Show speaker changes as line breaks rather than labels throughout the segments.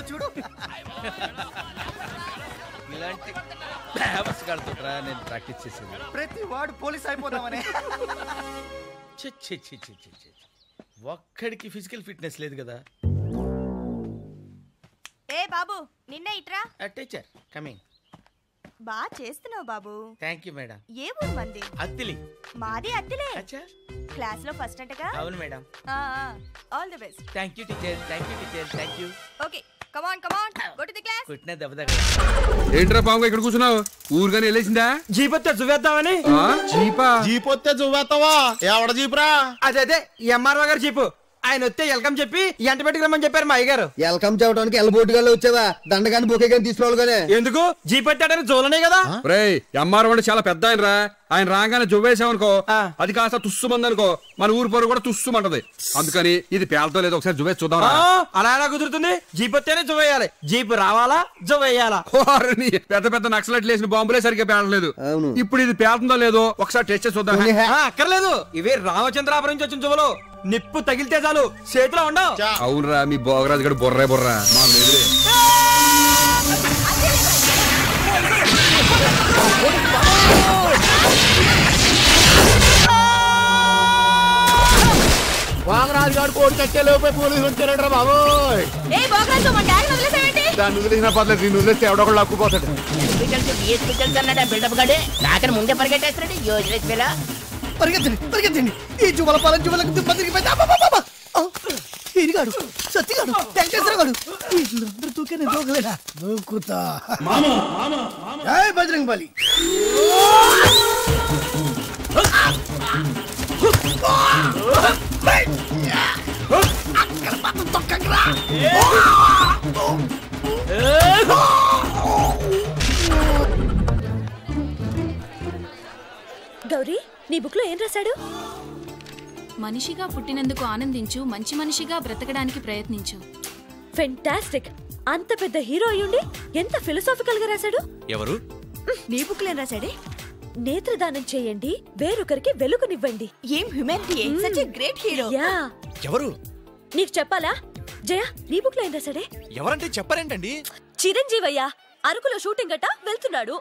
చూడు
ఇలాంటి నేను ప్రాక్టీస్ చేసేది
ప్రతి వాడు పోలీస్ అయిపోదామని.
ఒక్కడికి ఫిజికల్ ఫిట్నెస్ లేదు కదా.
ఏ బాబు నిన్న ఇట్రా.
Teacher coming.
బాగా చేస్తున్నావు బాబు.
Thank you madam.
ఏ ఊరు మంది?
అత్తిలి.
మాది అత్తిలే.
అచ్చా
క్లాస్ లో ఫస్ట్ అంటగా?
అవును madam.
All the best.
Thank you teacher. Thank you teacher. Thank you.
Okay come on go to the class.
కుట్నే దెబ్బ.
ఏంట్రా పాము ఇక్కడ కూర్చున్నావు? ఊరుగానే వెళ్ళేసిందా?
జీపొత్తే జువేద్దామని.
జీపా?
జీపొత్తే జువేస్తావా? ఎవడ జీపురా?
అదే ఎంఆర్ఓ గారు జీపు. ఆయన వస్తే వెల్కమ్ చెప్పి ఎంట పెట్టుకురమ్మని చెప్పారు మా అయ్యగారు.
వెల్కమ్ చెప్పడానికి ఎల్లబోటుగా వచ్చావా? దండగాని బొకే కానీ తీసుకోవాలి.
ఎందుకు? జీపొత్తాడని జోలనే కదా.
ఎంఆర్ఓ అంటే చాలా పెద్ద ఆయన రా. ఆయన రాగానే జువ్వేసామనుకో అది కాస్త తుస్సుమంది అనుకో మన ఊరు పొరు కూడా తుస్సుమంటది. అందుకని ఇది పేలతో లేదు ఒకసారి జువ్వేసి చూద్దాం.
అలా ఎలా కుదురుతుంది? జీపొత్తేనే జువ్వేయాలి. జీపు రావాలా జువ్వేయాలా?
పెద్ద పెద్ద నక్సలెట్లు వేసిన బాంబులే సరిగ్గా పేలలేదు. ఇప్పుడు ఇది పేలుతుందో లేదో ఒకసారి టెస్ట్ చేసి చూద్దాం.
అక్కర్లేదు, ఇవే రామచంద్రాపురం నుంచి వచ్చిన జువ్వలు. నిప్పు తగిలితే చాలు చేతిలో ఉండవు.
అవునరా మీ భోగరాజు గడు బొర్రే బొర్రా మాకు లేదులే.
వాగరాజు గారు కోడి కట్టే లోపే పోలీసులు వచ్చారంటారా బాబు? దాన్ని వదిలేసిన పర్లేదు, నేను వదిలేస్తే ఎవడొకళ్ళు లక్కుపోతాడు.
ముందే పరిగెట్టేస్తాడు.
పరిగెత్తండి. ఈ జువల పాలన జువలకు ఇరిగాడు సత్తిగాడు వెంకటేశ్వరగాడు వీళ్ళందరూ దూకే దూకలేదా? దూకుతా బజరంగ్ బలి.
గౌరీ నీ బుక్ లో ఏం రాశాడు?
మనిషిగా పుట్టినందుకు ఆనందించు, మంచి మనిషిగా బ్రతకడానికి ప్రయత్నించు.
ఫెంటాస్టిక్. అంత పెద్ద హీరో అయ్యుండి ఎంత ఫిలసాఫికల్ గా రాశాడు.
ఎవరు?
నీ బుక్ లో ఏం రాశాడే? నేత్రదానం చేయండి, వేరొకరికి వెలుగునివ్వండి. ఏం humanity! Such a great hero. Yeah.
ఎవరు?
నీకు చెప్పాలా? జయ నీ బుక్ లో ఏం రాశాడే?
ఎవరంటే చెప్పరేంటండి?
చిరంజీవయ్య అరకులో షూటింగ్ గట వెళ్తున్నాడు.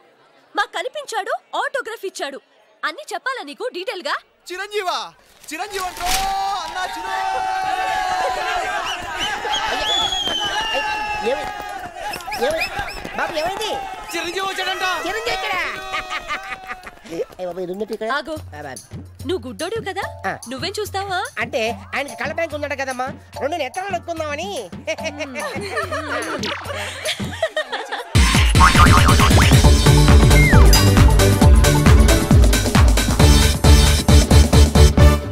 మాకు కనిపించాడు, ఆటోగ్రాఫ్ ఇచ్చాడు. అన్ని చెప్పాలా నీకు డీటెయిల్ గా?
చిరంజీవా? చిరంజీవి అంటారు అన్నా. చిరంజీవి వచ్చాడంట.
ఆగు, నువ్వు గుడ్డోడివి కదా, నువ్వేం చూస్తావా?
అంటే ఆయనకి కళ్ళ బ్యాంక్ ఉందట కదమ్మా, 2 నెత్తలు నొక్కుందామని.